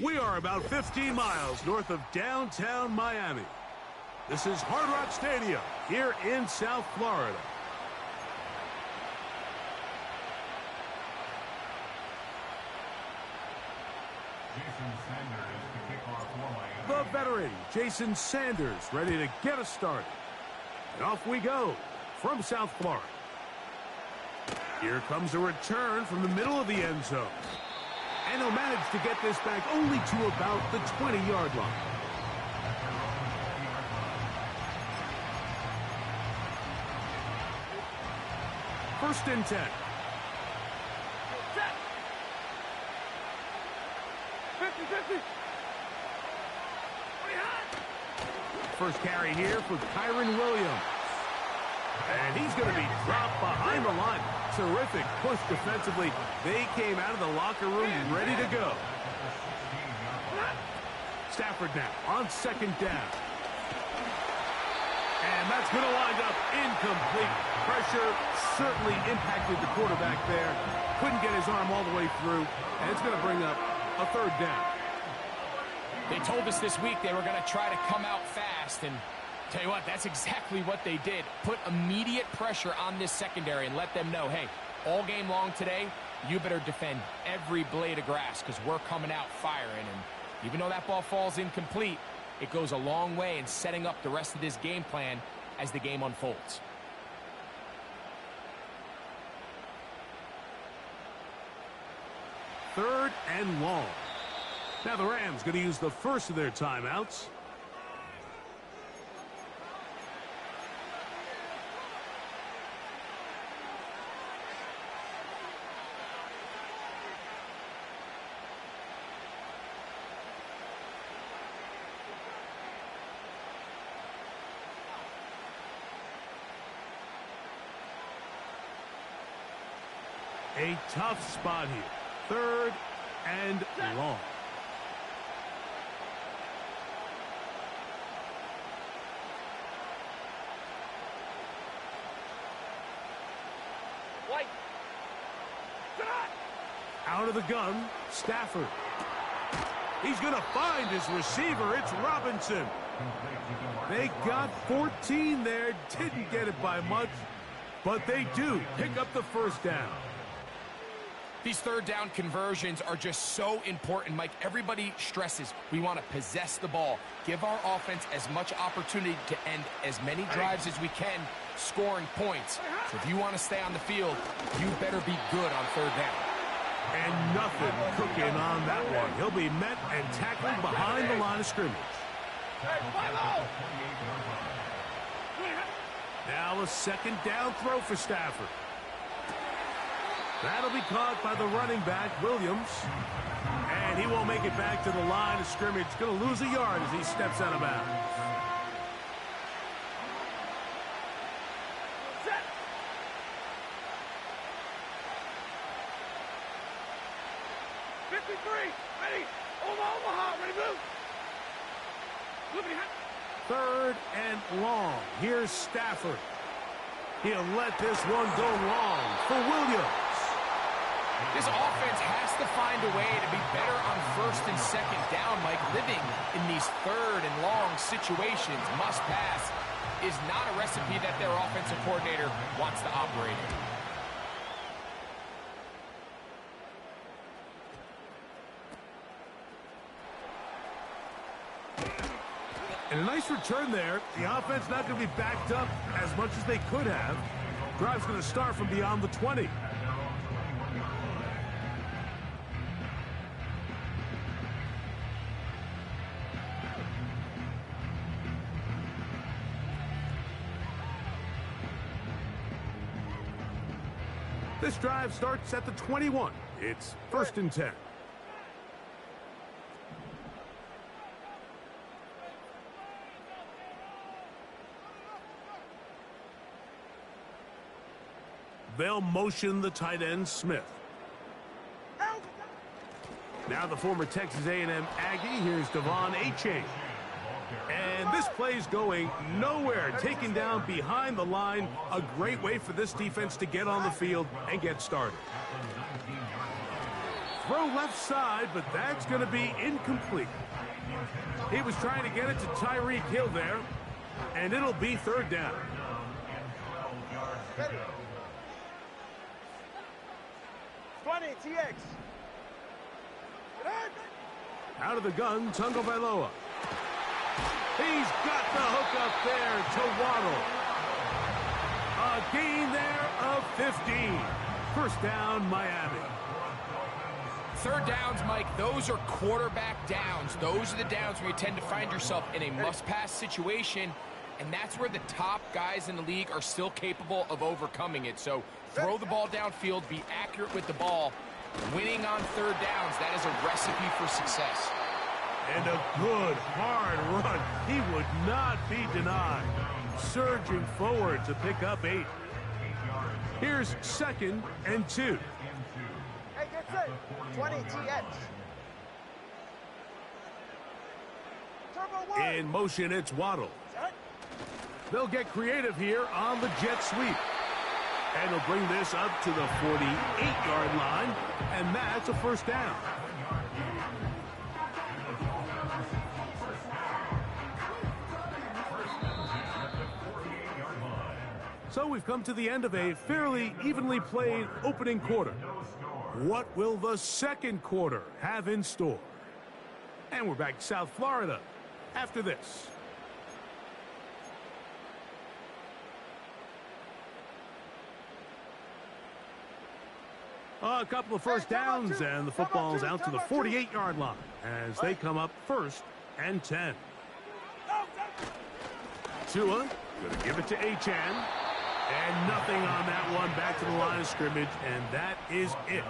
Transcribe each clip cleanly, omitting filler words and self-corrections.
We are about 15 miles north of downtown Miami. This is Hard Rock Stadium here in South Florida. The veteran, Jason Sanders, ready to get us started. And off we go from South Florida. Here comes a return from the middle of the end zone. And he'll manage to get this back only to about the 20-yard line. First and 10. First carry here for Kyron Williams. And he's going to be dropped behind the line. Terrific push defensively. They came out of the locker room ready to go. Stafford now on second down. And that's going to wind up incomplete. Pressure certainly impacted the quarterback there. Couldn't get his arm all the way through. And it's going to bring up a third down. They told us this week they were going to try to come out fast, and tell you what, that's exactly what they did. Put immediate pressure on this secondary and let them know, hey, all game long today, you better defend every blade of grass because we're coming out firing. And even though that ball falls incomplete, it goes a long way in setting up the rest of this game plan as the game unfolds. Third and long. Now the Rams going to use the first of their timeouts. A tough spot here. Third and long. Out of the gun, Stafford. He's going to find his receiver. It's Robinson. They got 14 there. Didn't get it by much, but they do pick up the first down. These third down conversions are just so important, Mike. Everybody stresses we want to possess the ball, give our offense as much opportunity to end as many drives as we can, scoring points. So if you want to stay on the field, you better be good on third down. And nothing cooking on that one. He'll be met and tackled behind the line of scrimmage. Now a second down throw for Stafford. That'll be caught by the running back, Williams. And he won't make it back to the line of scrimmage. Going to lose a yard as he steps out of bounds. Third and long. Here's Stafford. He'll let this one go long for Williams. This offense has to find a way to be better on first and second down, Mike. Living in these third and long situations, must pass, is not a recipe that their offensive coordinator wants to operate in. And a nice return there. The offense not going to be backed up as much as they could have. Drive's going to start from beyond the 20. This drive starts at the 21. It's first and 10. They'll motion the tight end, Smith. Now the former Texas A&M Aggie. Here's Devon Achane. And this play's going nowhere. Taken down behind the line. A great way for this defense to get on the field and get started. Throw left side, but that's going to be incomplete. He was trying to get it to Tyreek Hill there, and it'll be third down. Ready. 20, TX. Out of the gun, Tagovailoa. He's got the hook up there to Waddle. A gain there of 15. First down, Miami. Third downs, Mike, those are quarterback downs. Those are the downs where you tend to find yourself in a must-pass situation, and that's where the top guys in the league are still capable of overcoming it. So throw the ball downfield, be accurate with the ball. Winning on third downs, that is a recipe for success. And a good, hard run. He would not be denied. Surging forward to pick up 8. Here's 2nd and 2. Hey, get set. 20, TX. Turbo 1. In motion, it's Waddle. They'll get creative here on the jet sweep. And they'll bring this up to the 48-yard line, and that's a first down. So we've come to the end of a fairly evenly played opening quarter. What will the second quarter have in store? And we're back to South Florida after this. A couple of first downs, and the football's out to the 48-yard line as they come up 1st and 10. Tua going to give it to Achane. And nothing on that one. Back to the line of scrimmage, and that is it.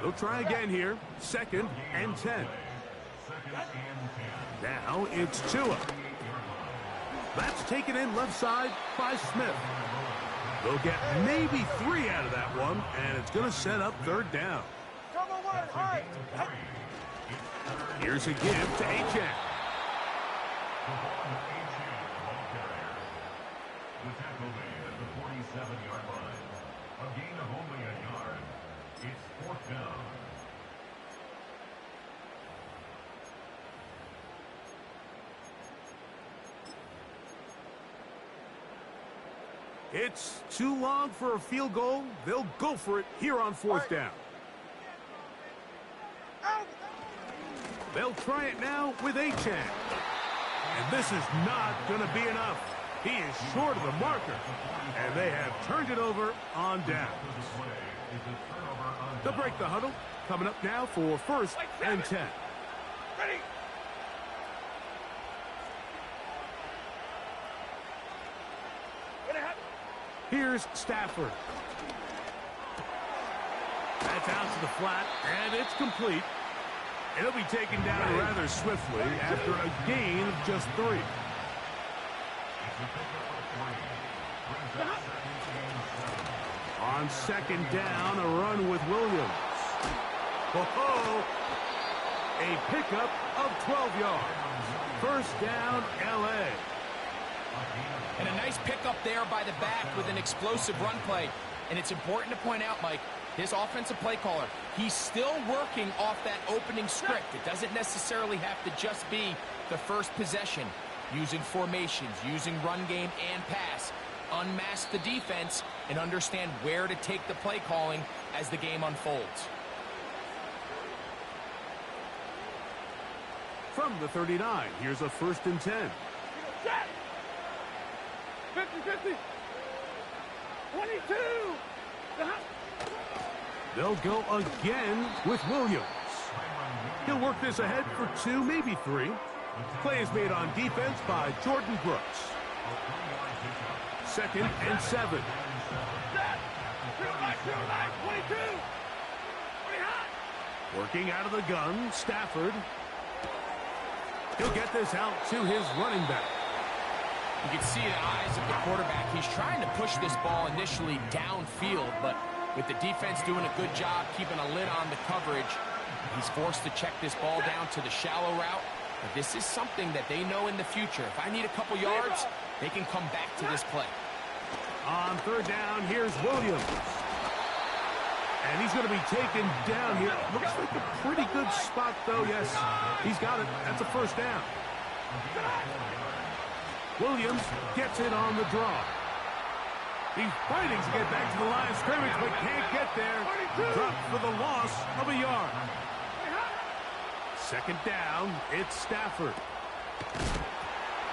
They'll try again here. 2nd and 10. Now it's Tua. That's taken in left side by Smith. They'll get maybe 3 out of that one, and it's going to set up third down. Here's a give to Achane. The tackle made at the 47-yard line. A gain of only a yard. It's 4th down. It's too long for a field goal. They'll go for it here on 4th down. They'll try it now with Achane. And this is not going to be enough. He is short of the marker. And they have turned it over on down. They'll break the huddle. Coming up now for 1st and 10. Ready. Here's Stafford. That's out to the flat, and it's complete. It'll be taken down rather swiftly after a gain of just 3. On 2nd down, a run with Williams. A pickup of 12 yards. First down, L.A. And a nice pickup there by the back with an explosive run play. And it's important to point out, Mike, this offensive play caller, he's still working off that opening script. It doesn't necessarily have to just be the first possession. Using formations, using run game and pass. Unmask the defense and understand where to take the play calling as the game unfolds. From the 39, here's a 1st and 10. 50-50. 22. They'll go again with Williams. He'll work this ahead for 2, maybe 3. Play is made on defense by Jordan Brooks. 2nd and 7. Working out of the gun, Stafford. He'll get this out to his running back. You can see the eyes of the quarterback. He's trying to push this ball initially downfield, but with the defense doing a good job keeping a lid on the coverage, he's forced to check this ball down to the shallow route. But this is something that they know in the future. If I need a couple yards, they can come back to this play. On 3rd down, here's Williams. And he's going to be taken down here. Looks like a pretty good spot, though. Yes, he's got it. That's a first down. Williams gets it on the draw. He's fighting to get back to the line of scrimmage, but can't get there. Dropped for the loss of a yard. Second down, it's Stafford.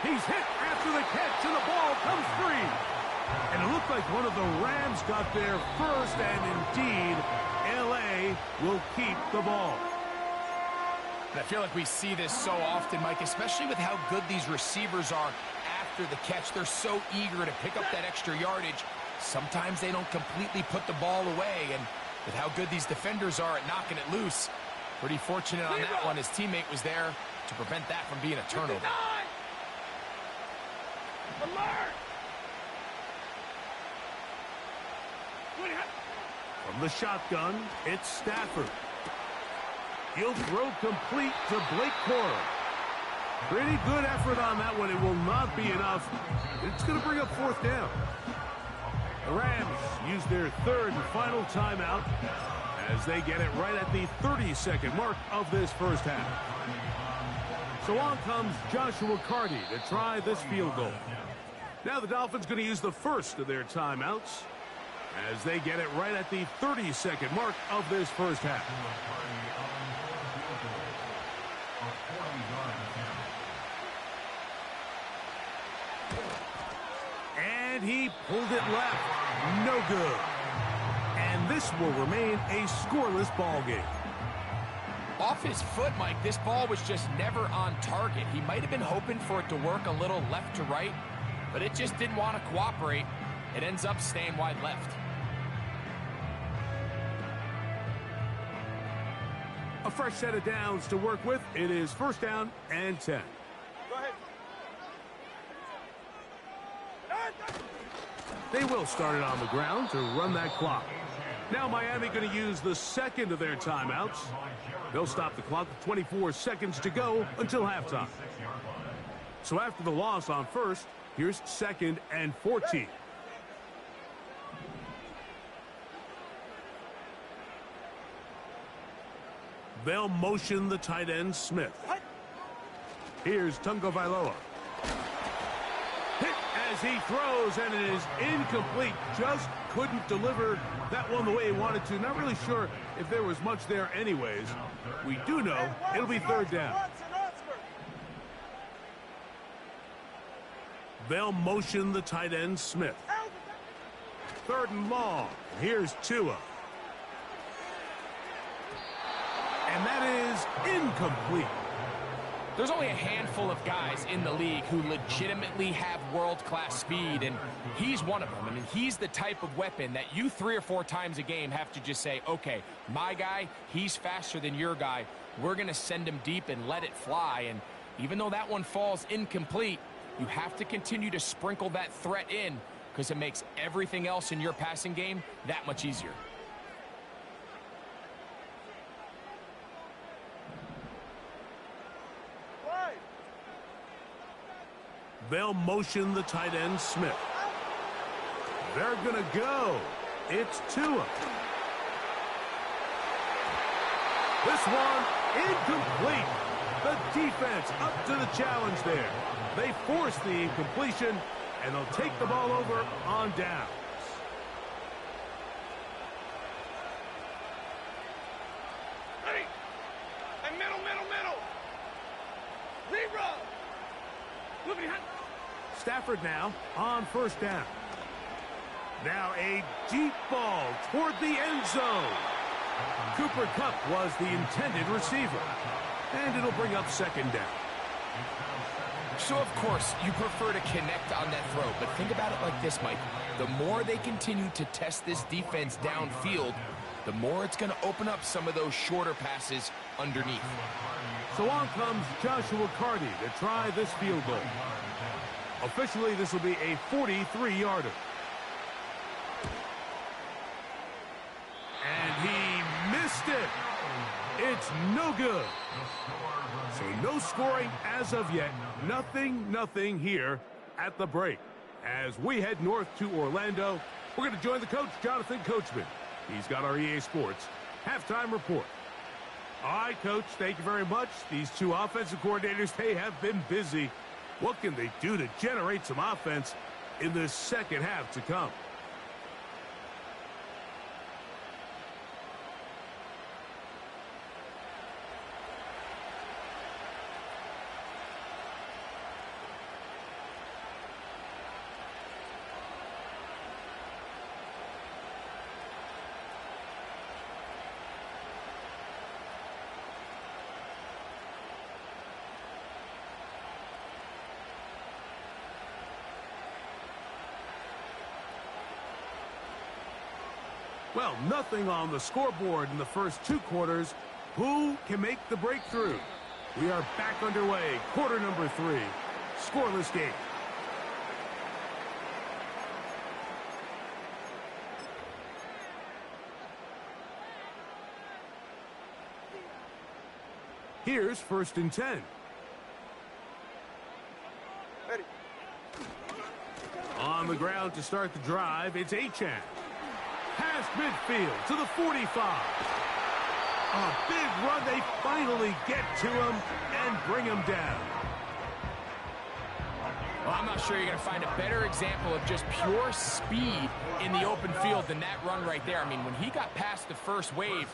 He's hit after the catch, and the ball comes free. And it looked like one of the Rams got there first, and indeed, L.A. will keep the ball. And I feel like we see this so often, Mike, especially with how good these receivers are after the catch. They're so eager to pick up that extra yardage. Sometimes they don't completely put the ball away, and with how good these defenders are at knocking it loose, pretty fortunate on that one. His teammate was there to prevent that from being a turnover. Alert! From the shotgun, it's Stafford. He'll throw complete to Blake Corum. Pretty good effort on that one. It will not be enough. It's going to bring up fourth down. The Rams use their third and final timeout as they get it right at the 30-second mark of this first half. So on comes Joshua Carty to try this field goal. Now the Dolphins going to use the first of their timeouts as they get it right at the 30-second mark of this first half. And he pulled it left. No good. And this will remain a scoreless ball game. Off his foot, Mike, this ball was just never on target. He might have been hoping for it to work a little left to right, but it just didn't want to cooperate. It ends up staying wide left. A fresh set of downs to work with. It is first down and 10. Go ahead. They will start it on the ground to run that clock. Now Miami going to use the second of their timeouts. They'll stop the clock with 24 seconds to go until halftime. So after the loss on first, here's second and 14. They'll motion the tight end Smith. Here's Tungo Vailoa. Hit as he throws, and it is incomplete. Just couldn't deliver that one the way he wanted to. Not really sure if there was much there anyways. We do know it'll be third down. They'll motion the tight end Smith. Third and long. Here's Tua. And that is incomplete. There's only a handful of guys in the league who legitimately have world-class speed, and he's one of them. I mean, he's the type of weapon that you 3 or 4 times a game have to just say, okay, my guy, he's faster than your guy. We're going to send him deep and let it fly. And even though that one falls incomplete, you have to continue to sprinkle that threat in because it makes everything else in your passing game that much easier. They'll motion the tight end Smith. They're going to go. It's Tua. This one incomplete. The defense up to the challenge there. They force the incompletion, and they'll take the ball over on downs. Ready? And middle. Zero. Moving behind. Stafford now on first down. Now a deep ball toward the end zone. Cooper Kupp was the intended receiver. And it'll bring up second down. So, of course, you prefer to connect on that throw, but think about it like this, Mike. The more they continue to test this defense downfield, the more it's going to open up some of those shorter passes underneath. So on comes Joshua Carty to try this field goal. Officially, this will be a 43-yarder. And he missed it. It's no good. So no scoring as of yet. Nothing here at the break. As we head north to Orlando, we're going to join the coach, Jonathan Coachman. He's got our EA Sports halftime report. All right, Coach, thank you very much. These two offensive coordinators, they have been busy. What can they do to generate some offense in the second half to come? Well, nothing on the scoreboard in the first two quarters. Who can make the breakthrough? We are back underway. Quarter number 3. Scoreless game. Here's 1st and 10. Ready. On the ground to start the drive, it's Achan. Past midfield to the 45. A big run. They finally get to him and bring him down. Well, I'm not sure you're going to find a better example of just pure speed in the open field than that run right there. I mean, when he got past the first wave,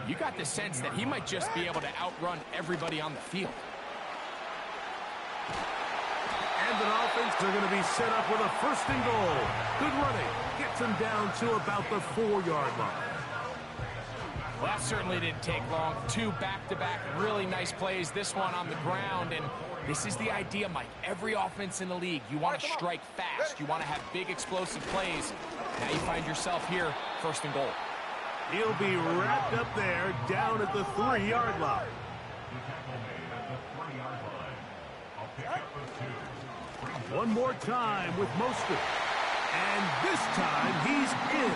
you got the sense that he might just be able to outrun everybody on the field. And an offense, they're going to be set up with a 1st and goal. Good running. Gets him down to about the 4-yard line. Well, that certainly didn't take long. 2 back-to-back really nice plays. This one on the ground, and this is the idea, Mike. Every offense in the league, you want to strike fast. You want to have big explosive plays. Now you find yourself here, 1st and goal. He'll be wrapped up there down at the 3-yard line. One more time with Mostert. And this time he's in.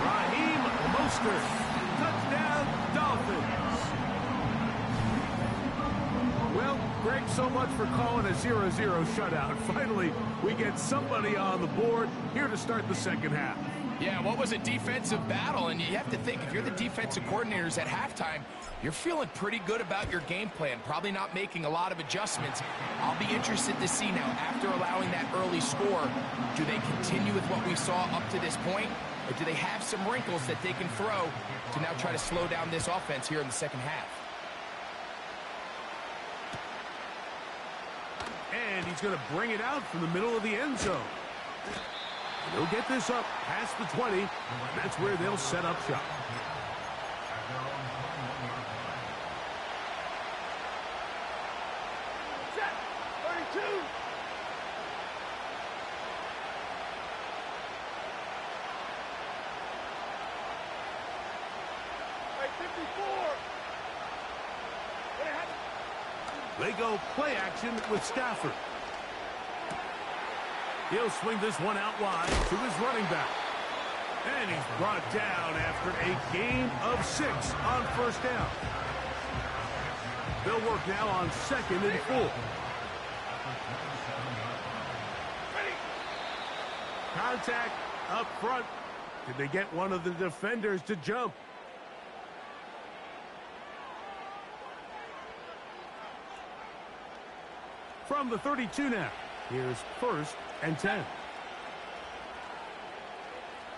Raheem Mostert. Touchdown, Dolphins. Well, Greg, so much for calling a 0-0 shutout. Finally, we get somebody on the board here to start the second half. Yeah, what was a defensive battle? And you have to think, if you're the defensive coordinators at halftime, you're feeling pretty good about your game plan, probably not making a lot of adjustments. I'll be interested to see now, after allowing that early score, do they continue with what we saw up to this point, or do they have some wrinkles that they can throw to now try to slow down this offense here in the second half? And he's going to bring it out from the middle of the end zone. They'll get this up past the 20. That's where they'll set up shop. Set. 32. Right, 54. They go play action with Stafford. He'll swing this one out wide to his running back. And he's brought down after a gain of 6 on 1st down. They'll work now on 2nd and 4. Contact up front. Did they get one of the defenders to jump? From the 32 now. Here's 1st and 10.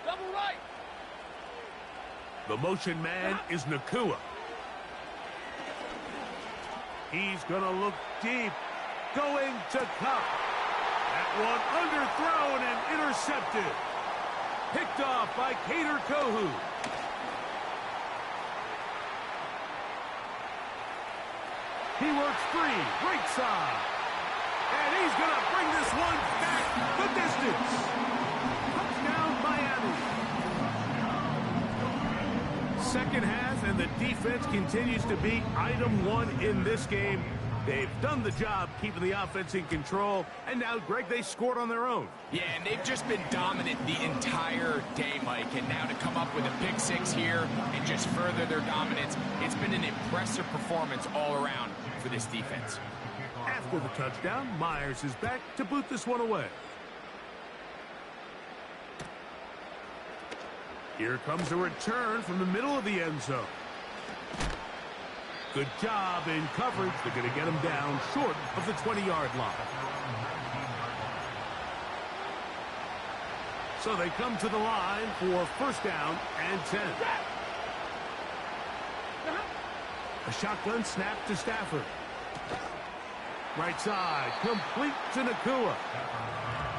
Double right. The motion man is Nakua. He's going to look deep. Going to Cup. That one underthrown and intercepted. Picked off by Kader Kohu. He works free. Right side. And he's going to bring this one back the distance. Touchdown, Miami. Second half, and the defense continues to be item 1 in this game. They've done the job keeping the offense in control, and now, Greg, they scored on their own. Yeah, and they've just been dominant the entire day, Mike. And now to come up with a pick 6 here and just further their dominance, it's been an impressive performance all around for this defense. After the touchdown, Myers is back to boot this one away. Here comes a return from the middle of the end zone. Good job in coverage. They're going to get him down short of the 20-yard line. So they come to the line for first down and 10. A shotgun snap to Stafford. Right side, complete to Nakua.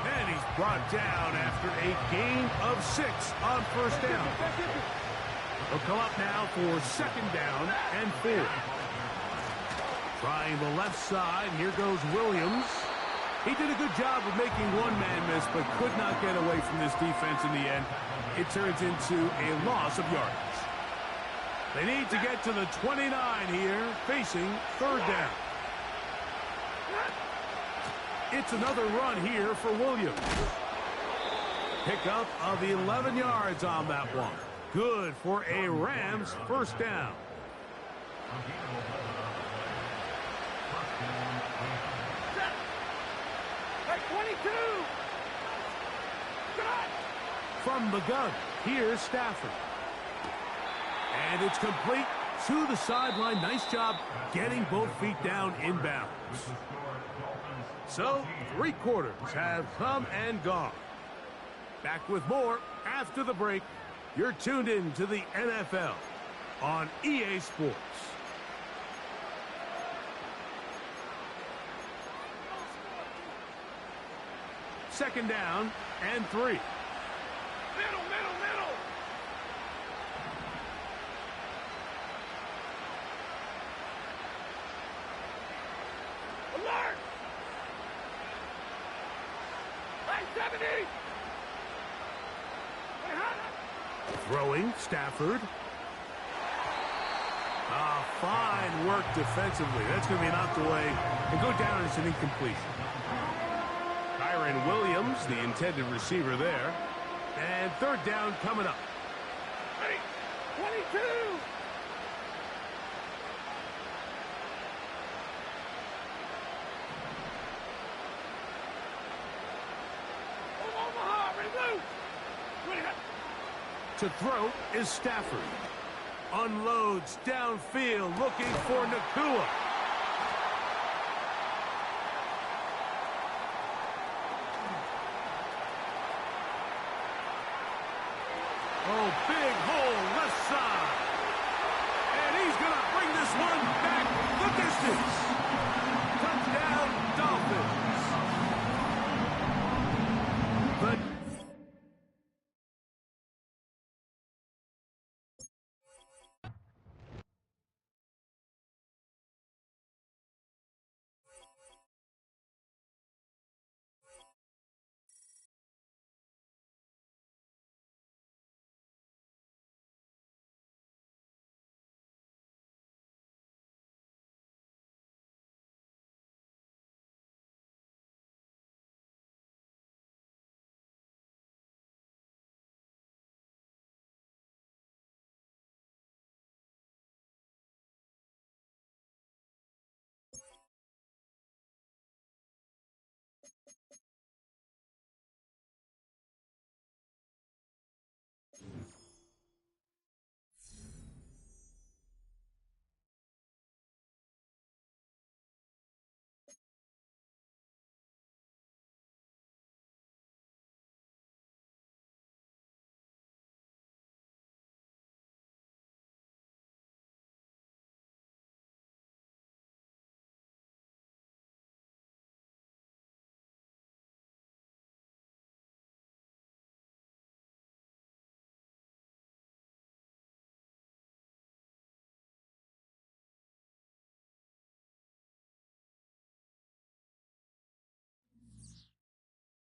And he's brought down after a gain of 6 on first down. He'll come up now for second down and 4. Trying the left side. Here goes Williams. He did a good job of making one man miss, but could not get away from this defense in the end. It turns into a loss of yardage. They need to get to the 29 here, facing third down. It's another run here for Williams. Pickup of 11 yards on that one. Good for a Rams first down. Hey, 22. From the gun, here's Stafford. And it's complete to the sideline. Nice job getting both feet down inbounds. So, 3 quarters have come and gone. Back with more after the break. You're tuned in to the NFL on EA Sports. Second down and 3. Middle. Alert! Hey, 70! Throwing, Stafford. Fine work defensively. That's going to be knocked away and go down as an incompletion. Kyron Williams, the intended receiver there. And third down coming up. Ready? 22! Omaha, ready, blue! To throw is Stafford. Unloads downfield, looking for Nakua.